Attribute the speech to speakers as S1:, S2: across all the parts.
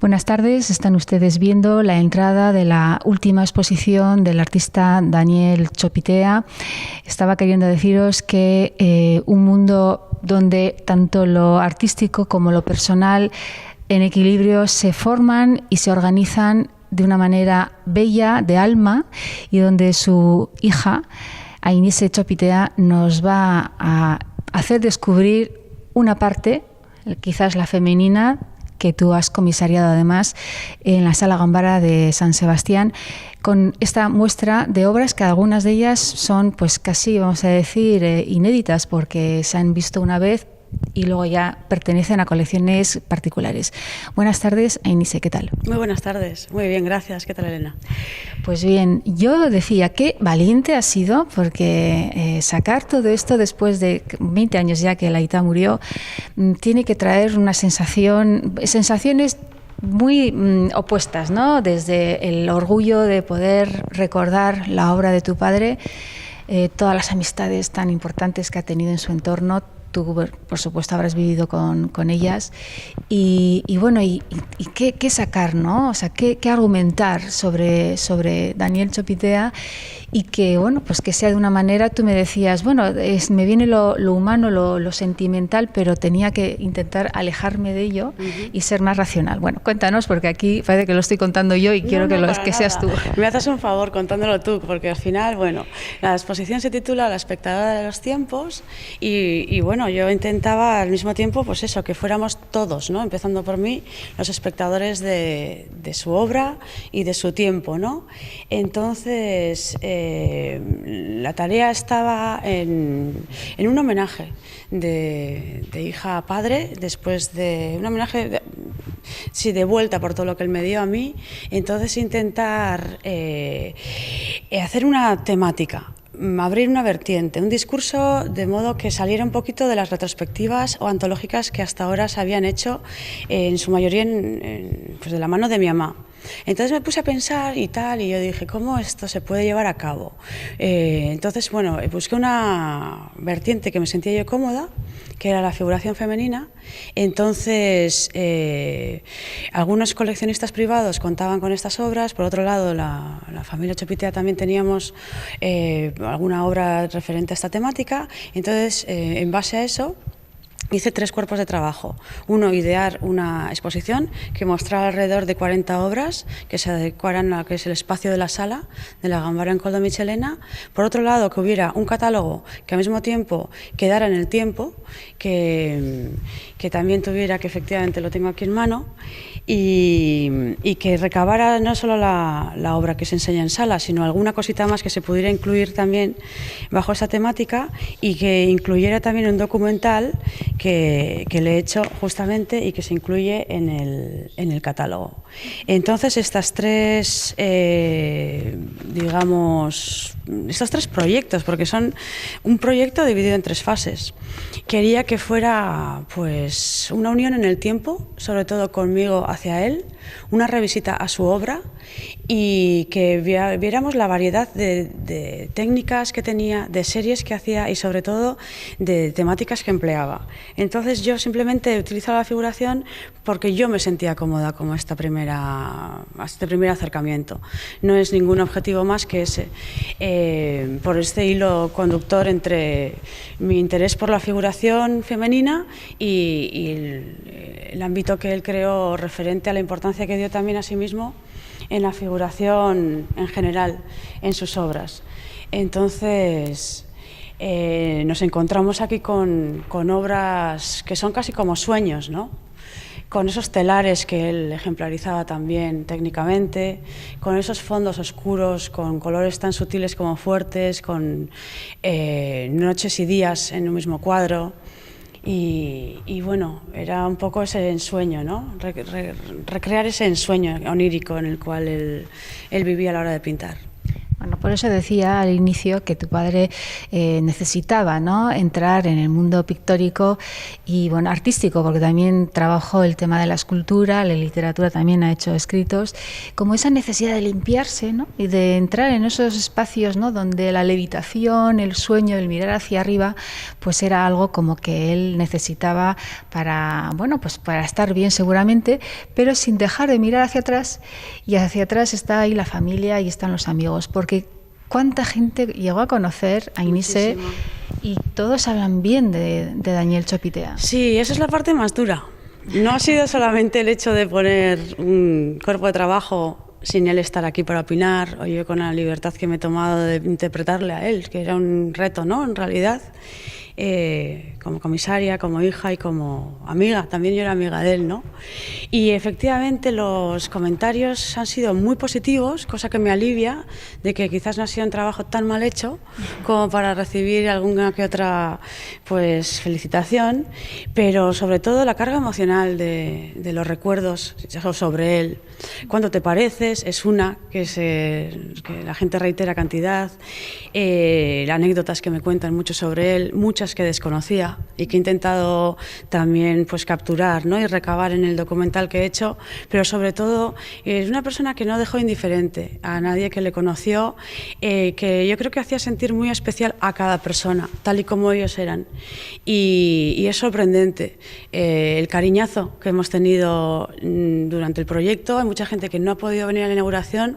S1: Buenas tardes, están ustedes viendo la entrada de la última exposición del artista Daniel Chopitea. Estaba queriendo deciros que un mundo donde tanto lo artístico como lo personal en equilibrio se forman y se organizan de una manera bella, de alma, y donde su hija, Ainise Chopitea, nos va a hacer descubrir una parte, quizás la femenina, que tú has comisariado además en la Sala Gambara de San Sebastián, con esta muestra de obras que algunas de ellas son pues casi, vamos a decir, inéditas, porque se han visto una vez y luego ya pertenecen a colecciones particulares. Buenas tardes, Ainise, ¿qué tal?
S2: Muy buenas tardes, muy bien, gracias. ¿Qué tal, Elena?
S1: Pues bien, yo decía, qué valiente has sido, porque sacar todo esto después de 20 años ya que Laita murió, tiene que traer una sensaciones muy opuestas, ¿no? Desde el orgullo de poder recordar la obra de tu padre, todas las amistades tan importantes que ha tenido en su entorno. Tú, por supuesto, habrás vivido con ellas y bueno, y qué sacar, ¿no? O sea, qué argumentar sobre Daniel Chopitea, y que, bueno, pues que sea de una manera, tú me decías, bueno, me viene lo humano, lo sentimental, pero tenía que intentar alejarme de ello y ser más racional. Bueno, cuéntanos, porque aquí parece que lo estoy contando yo y quiero que seas tú.
S2: Me haces un favor contándolo tú, porque al final, bueno, la exposición se titula La espectadora de los tiempos y bueno, yo intentaba al mismo tiempo, pues eso, que fuéramos todos, ¿no? Empezando por mí, los espectadores de su obra y de su tiempo, ¿no? Entonces, la tarea estaba en un homenaje de hija a padre, después de un homenaje de vuelta por todo lo que él me dio a mí. Entonces intentar hacer una temática, abrir una vertiente, un discurso, de modo que saliera un poquito de las retrospectivas o antológicas que hasta ahora se habían hecho, en su mayoría pues de la mano de mi mamá. Entonces me puse a pensar y tal, y yo dije, ¿cómo esto se puede llevar a cabo? Entonces, bueno, busqué una vertiente que me sentía yo cómoda, que era la figuración femenina. Entonces, algunos coleccionistas privados contaban con estas obras. Por otro lado, la familia Chopitea también teníamos alguna obra referente a esta temática. Entonces, en base a eso, hice 3 cuerpos de trabajo. Uno, idear una exposición que mostrara alrededor de 40 obras que se adecuaran a lo que es el espacio de la sala de la Gambara en Koldo Michelena. Por otro lado, que hubiera un catálogo que al mismo tiempo quedara en el tiempo, que también tuviera, que efectivamente lo tengo aquí en mano, y que recabara no solo la obra que se enseña en sala, sino alguna cosita más que se pudiera incluir también bajo esa temática, y que incluyera también un documental que le he hecho justamente y que se incluye en el catálogo. Entonces, estos 3 proyectos, porque son un proyecto dividido en 3 fases. Quería que fuera pues una unión en el tiempo, sobre todo conmigo hacia él, una revisita a su obra, y que viéramos la variedad de técnicas que tenía, de series que hacía y sobre todo de temáticas que empleaba. Entonces yo simplemente he utilizado la figuración porque yo me sentía cómoda como este primer acercamiento. No es ningún objetivo más que ese. Por este hilo conductor entre mi interés por la figuración femenina y el ámbito que él creó referente a la importancia que dio también a sí mismo en la figuración en general, en sus obras. Entonces, nos encontramos aquí con obras que son casi como sueños, ¿no? Con esos telares que él ejemplarizaba también técnicamente, con esos fondos oscuros, con colores tan sutiles como fuertes, con noches y días en un mismo cuadro. Y bueno, era un poco ese ensueño, ¿no? Recrear ese ensueño onírico en el cual él vivía a la hora de pintar.
S1: Bueno, Por eso decía al inicio que tu padre necesitaba, ¿no?, entrar en el mundo pictórico y bueno, artístico, porque también trabajó el tema de la escultura, la literatura, también ha hecho escritos, como esa necesidad de limpiarse, ¿no?, y de entrar en esos espacios, ¿no?, donde la levitación, el sueño, el mirar hacia arriba, pues era algo como que él necesitaba para, bueno, pues para estar bien seguramente, pero sin dejar de mirar hacia atrás, y hacia atrás está ahí la familia y están los amigos, porque cuánta gente llegó a conocer a Inise. Muchísimo. Y todos hablan bien de Daniel Chopitea.
S2: Sí, esa es la parte más dura. No ha sido solamente el hecho de poner un cuerpo de trabajo sin él estar aquí para opinar, o yo con la libertad que me he tomado de interpretarle a él, que era un reto, ¿no?, en realidad. Como comisaria, como hija y como amiga, también yo era amiga de él, ¿no? Y efectivamente los comentarios han sido muy positivos, cosa que me alivia de que quizás no ha sido un trabajo tan mal hecho como para recibir alguna que otra, pues, felicitación, pero sobre todo la carga emocional de los recuerdos sobre él. Cuando te pareces es una que la gente reitera cantidad, anécdotas que me cuentan mucho sobre él, muchas que desconocía y que he intentado también, pues, capturar, ¿no?, y recabar en el documental que he hecho, pero sobre todo es una persona que no dejó indiferente a nadie que le conoció, que yo creo que hacía sentir muy especial a cada persona, tal y como ellos eran, y es sorprendente el cariñazo que hemos tenido durante el proyecto. Hay mucha gente que no ha podido venir a la inauguración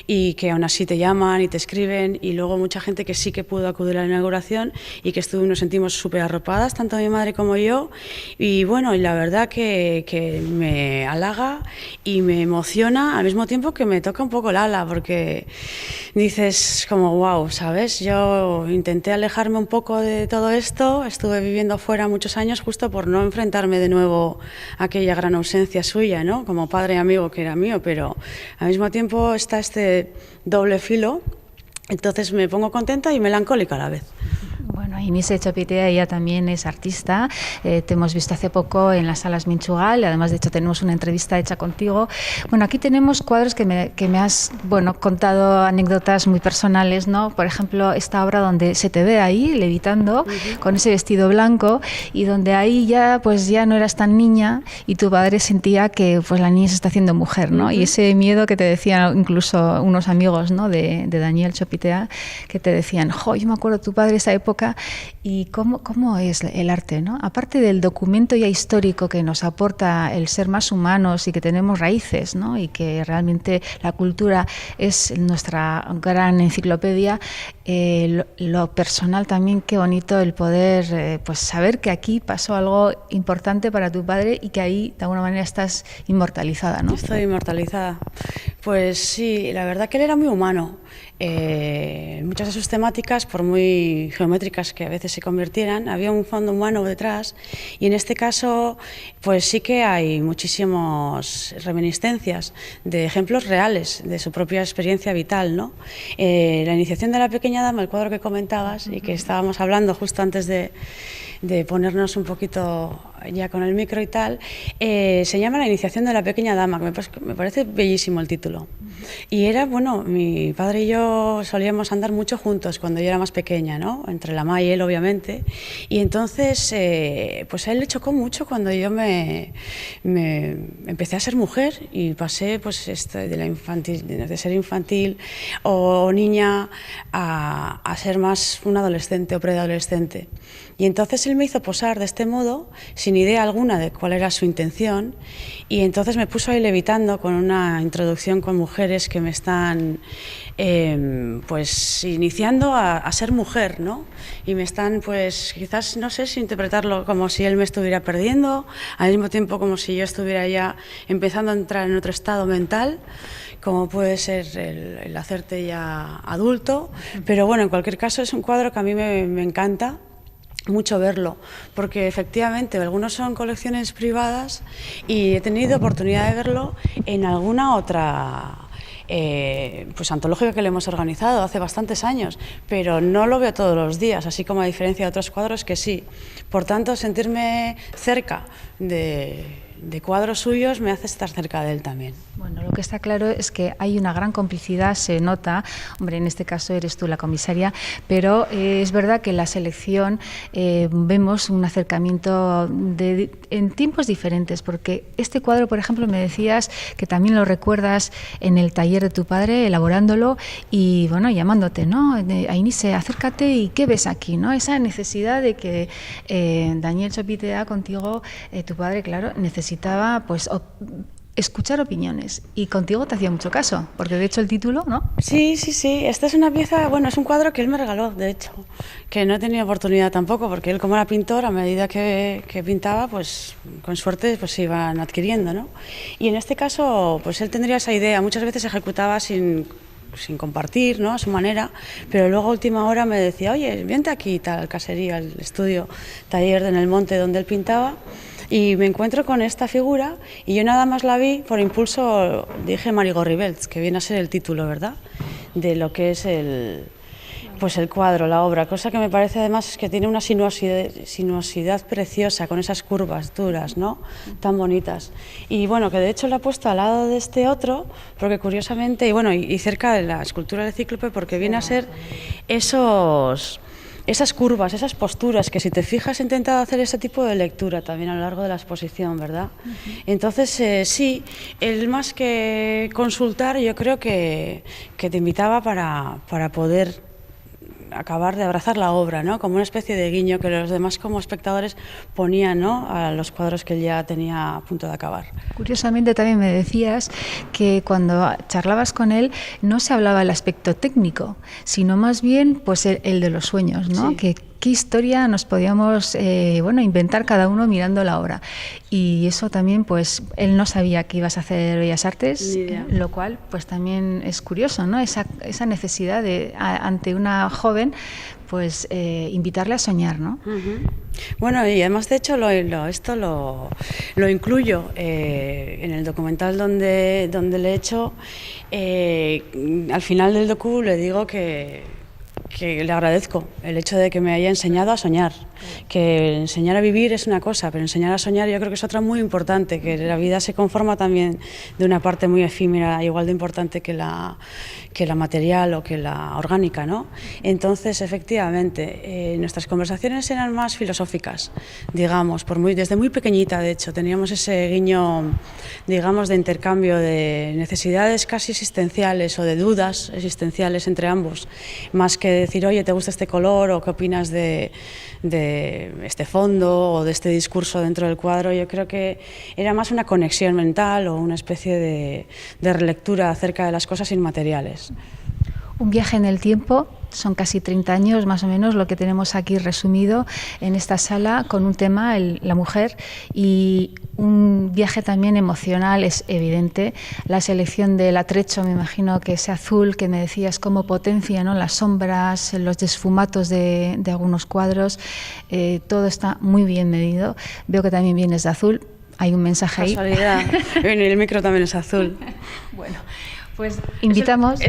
S2: y que aún así te llaman y te escriben, y luego mucha gente que sí que pudo acudir a la inauguración y que nos sentimos súper arropadas, tanto mi madre como yo, y bueno, y la verdad que me halaga y me emociona al mismo tiempo que me toca un poco el ala, porque dices como wow, ¿sabes? Yo intenté alejarme un poco de todo esto, estuve viviendo fuera muchos años justo por no enfrentarme de nuevo a aquella gran ausencia suya, ¿no?, como padre y amigo que era mío, pero al mismo tiempo está este doble filo, entonces me pongo contenta y melancólica a la vez.
S1: Bueno, Inise Chopitea, ella también es artista, te hemos visto hace poco en las salas Minchugal, además de hecho tenemos una entrevista hecha contigo. Bueno, aquí tenemos cuadros que me has, bueno, contado anécdotas muy personales, ¿no? Por ejemplo, esta obra donde se te ve ahí levitando con ese vestido blanco, y donde ahí ya, pues ya no eras tan niña y tu padre sentía que, pues, la niña se está haciendo mujer, ¿no? Y ese miedo que te decían incluso unos amigos, ¿no?, de Daniel Chopitea, que te decían, jo, yo me acuerdo de tu padre esa época. Y cómo es el arte, ¿no? Aparte del documento ya histórico que nos aporta el ser más humanos y que tenemos raíces, ¿no?, y que realmente la cultura es nuestra gran enciclopedia, lo personal también, qué bonito el poder, pues, saber que aquí pasó algo importante para tu padre y que ahí de alguna manera estás inmortalizada, ¿no?
S2: Estoy inmortalizada. Pues sí, la verdad que él era muy humano. Muchas de sus temáticas, por muy geométricas que a veces se convirtieran, había un fondo humano detrás, y en este caso pues sí que hay muchísimas reminiscencias de ejemplos reales de su propia experiencia vital, ¿no? La iniciación de la pequeña dama, el cuadro que comentabas y que estábamos hablando justo antes de ponernos un poquito ya con el micro y tal, se llama La iniciación de la pequeña dama, que me parece bellísimo el título. Y era, bueno, mi padre y yo solíamos andar mucho juntos cuando yo era más pequeña, ¿no?, entre la ma y él, obviamente, y entonces pues a él le chocó mucho cuando yo me empecé a ser mujer y pasé, pues, de ser infantil o niña a ser más un adolescente o preadolescente. Y entonces él me hizo posar de este modo, sin idea alguna de cuál era su intención, y entonces me puso ahí levitando con una introducción con mujeres que me están pues iniciando a ser mujer, ¿no? Y me están, pues, quizás, no sé si interpretarlo como si él me estuviera perdiendo, al mismo tiempo como si yo estuviera ya empezando a entrar en otro estado mental, como puede ser el hacerte ya adulto. Pero bueno, en cualquier caso es un cuadro que a mí me encanta mucho verlo, porque efectivamente algunos son colecciones privadas y he tenido oportunidad de verlo en alguna otra pues antológica que le hemos organizado hace bastantes años, pero no lo veo todos los días, así como a diferencia de otros cuadros que sí. Por tanto, sentirme cerca de de cuadros suyos me hace estar cerca de él también.
S1: Bueno, lo que está claro es que hay una gran complicidad, se nota, hombre, en este caso eres tú la comisaria, pero es verdad que en la selección vemos un acercamiento en tiempos diferentes, porque este cuadro, por ejemplo, me decías que también lo recuerdas en el taller de tu padre, elaborándolo y, bueno, llamándote, ¿no? Ainise, acércate y ¿qué ves aquí? ¿No? Esa necesidad de que Daniel Chopitea contigo, tu padre, claro, necesitaba, pues, escuchar opiniones, y contigo te hacía mucho caso, porque de hecho el título, ¿no?
S2: Sí. Esta es una pieza, bueno, es un cuadro que él me regaló, de hecho, que no he tenido oportunidad tampoco, porque él, como era pintor, a medida que pintaba, pues con suerte pues se iban adquiriendo, ¿no? Y en este caso, pues él tendría esa idea, muchas veces ejecutaba sin compartir, ¿no?, a su manera, pero luego a última hora me decía, oye, vente aquí, tal casería, el estudio, taller en el monte donde él pintaba, y me encuentro con esta figura y yo nada más la vi, por impulso dije Marigorribelz, que viene a ser el título, ¿verdad?, de lo que es el cuadro, la obra, cosa que me parece además es que tiene una sinuosidad preciosa, con esas curvas duras, ¿no?, tan bonitas. Y bueno, que de hecho la he puesto al lado de este otro, porque curiosamente, y cerca de la escultura del Cíclope, porque viene a ser esas curvas, esas posturas, que si te fijas he intentado hacer ese tipo de lectura también a lo largo de la exposición, ¿verdad? Entonces, sí, el más que consultar, yo creo que te invitaba para poder acabar de abrazar la obra, ¿no?, como una especie de guiño que los demás como espectadores ponían, ¿no?, a los cuadros que él ya tenía a punto de acabar.
S1: Curiosamente también me decías que cuando charlabas con él no se hablaba del aspecto técnico, sino más bien pues el de los sueños, ¿no?
S2: Sí.
S1: ¿Qué historia nos podíamos inventar cada uno mirando la obra? Y eso también, pues él no sabía que ibas a hacer Bellas Artes, lo cual pues también es curioso, ¿no? Esa necesidad de ante una joven, pues invitarle a soñar, ¿no?
S2: Bueno, y además de hecho esto lo incluyo en el documental donde le he hecho. Al final del docu le digo que le agradezco el hecho de que me haya enseñado a soñar, que enseñar a vivir es una cosa, pero enseñar a soñar yo creo que es otra muy importante, que la vida se conforma también de una parte muy efímera, igual de importante que la material o que la orgánica, ¿no? Entonces, efectivamente, nuestras conversaciones eran más filosóficas, digamos, desde muy pequeñita, de hecho, teníamos ese guiño, digamos, de intercambio de necesidades casi existenciales o de dudas existenciales entre ambos, más que decir, oye, ¿te gusta este color? O ¿qué opinas de este fondo o de este discurso dentro del cuadro? Yo creo que era más una conexión mental o una especie de relectura acerca de las cosas inmateriales.
S1: Un viaje en el tiempo, son casi 30 años más o menos lo que tenemos aquí resumido en esta sala, con un tema, la mujer, y un viaje también emocional, es evidente. La selección del atrecho, me imagino que ese azul que me decías como potencia, ¿no?, las sombras, los desfumatos de algunos cuadros, todo está muy bien medido. Veo que también vienes de azul, hay un mensaje ahí.
S2: Casualidad, el micro también es azul.
S1: Bueno, pues invitamos...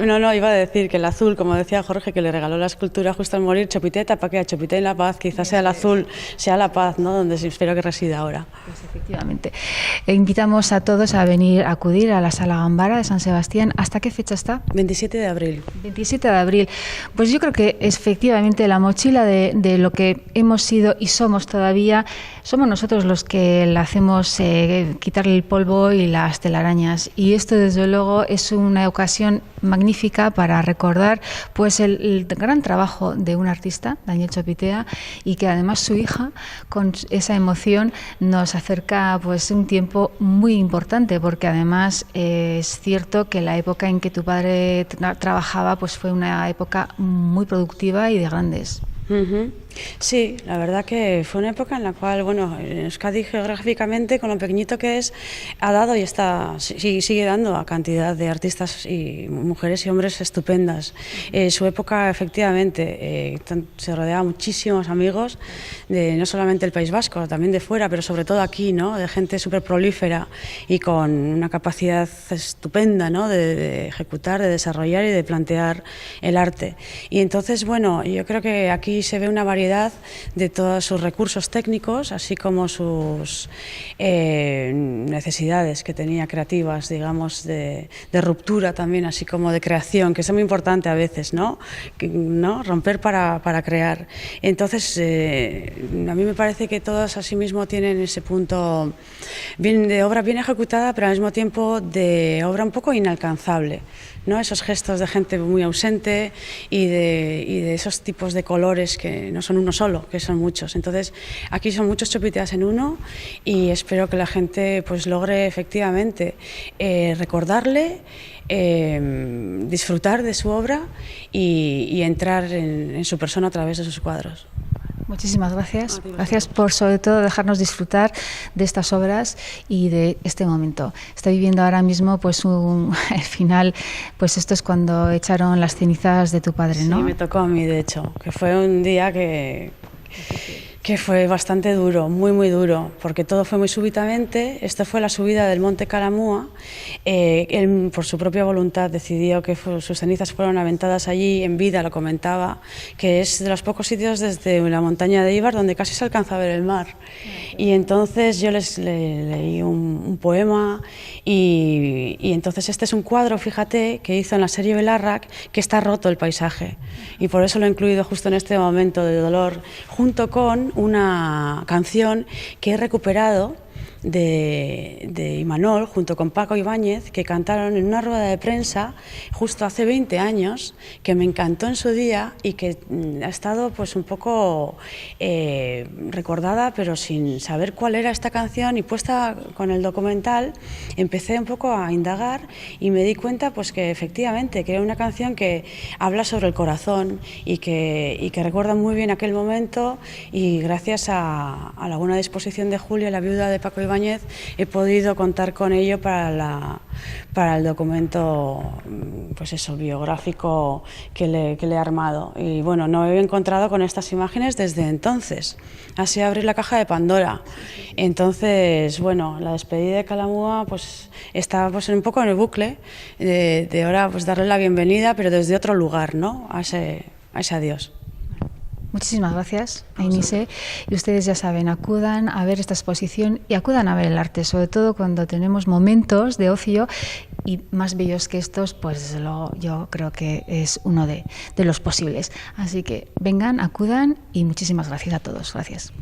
S2: No, iba a decir que el azul, como decía Jorge, que le regaló la escultura justo al morir, Chopiteta, ¿para qué? Chopité en la paz, quizás sea el azul, sea la paz, ¿no?, donde espero que resida ahora.
S1: Pues efectivamente. Invitamos a todos a venir, a acudir a la Sala Gambara de San Sebastián. ¿Hasta qué fecha está?
S2: 27 de abril.
S1: 27 de abril. Pues yo creo que efectivamente la mochila de lo que hemos sido y somos todavía, somos nosotros los que la hacemos quitarle el polvo y las telarañas. Y esto, desde luego, es una ocasión magnífica para recordar pues el gran trabajo de un artista, Daniel Chopitea, y que además su hija, con esa emoción, nos acerca pues un tiempo muy importante, porque además es cierto que la época en que tu padre trabajaba pues fue una época muy productiva y de grandes.
S2: Sí, la verdad que fue una época en la cual, bueno, Euskadi geográficamente, con lo pequeñito que es, ha dado y sigue dando a cantidad de artistas y mujeres y hombres estupendas. Su época, efectivamente, se rodeaba muchísimos amigos, no solamente del País Vasco, también de fuera, pero sobre todo aquí, ¿no?, de gente súper prolífera y con una capacidad estupenda, ¿no?, de ejecutar, de desarrollar y de plantear el arte. Y entonces, bueno, yo creo que aquí aquí se ve una variedad de todos sus recursos técnicos, así como sus necesidades que tenía creativas, digamos, de ruptura también, así como de creación, que es muy importante a veces, ¿no? Romper para crear. Entonces, a mí me parece que todos asimismo tienen ese punto bien de obra bien ejecutada, pero al mismo tiempo de obra un poco inalcanzable, ¿no? Esos gestos de gente muy ausente y de esos tipos de colores que no son uno solo, que son muchos. Entonces, aquí son muchos Chopiteas en uno y espero que la gente pues logre efectivamente recordarle, disfrutar de su obra y entrar en su persona a través de sus cuadros.
S1: Muchísimas gracias. Gracias por, sobre todo, dejarnos disfrutar de estas obras y de este momento. Estoy viviendo ahora mismo pues el final, pues esto es cuando echaron las cenizas de tu padre, ¿no?
S2: Sí, me tocó a mí, de hecho, que fue un día que fue bastante duro, muy duro, porque todo fue muy súbitamente. Esto fue la subida del Monte Calamúa. Él, por su propia voluntad, decidió que sus cenizas fueron aventadas allí, en vida lo comentaba, que es de los pocos sitios desde la montaña de Ibar donde casi se alcanza a ver el mar. Y entonces yo leí un poema y entonces este es un cuadro, fíjate, que hizo en la serie Belarrak, que está roto el paisaje. Y por eso lo he incluido justo en este momento de dolor, junto con una canción que he recuperado de Imanol junto con Paco Ibáñez, que cantaron en una rueda de prensa justo hace 20 años, que me encantó en su día y que ha estado pues un poco recordada, pero sin saber cuál era esta canción, y puesta con el documental empecé un poco a indagar y me di cuenta pues que efectivamente que era una canción que habla sobre el corazón y que recuerda muy bien aquel momento, y gracias a la buena disposición de Julia, la viuda de Paco Ibáñez, he podido contar con ello para el documento pues eso, biográfico que le he armado. Y bueno, no me he encontrado con estas imágenes desde entonces. Así abrir la caja de Pandora. Entonces, bueno, la despedida de Calamúa pues está pues un poco en el bucle de ahora pues darle la bienvenida, pero desde otro lugar, ¿no? A ese adiós.
S1: Muchísimas gracias, Ainise. Y ustedes ya saben, acudan a ver esta exposición y acudan a ver el arte, sobre todo cuando tenemos momentos de ocio, y más bellos que estos, pues yo creo que es uno de los posibles. Así que vengan, acudan y muchísimas gracias a todos. Gracias.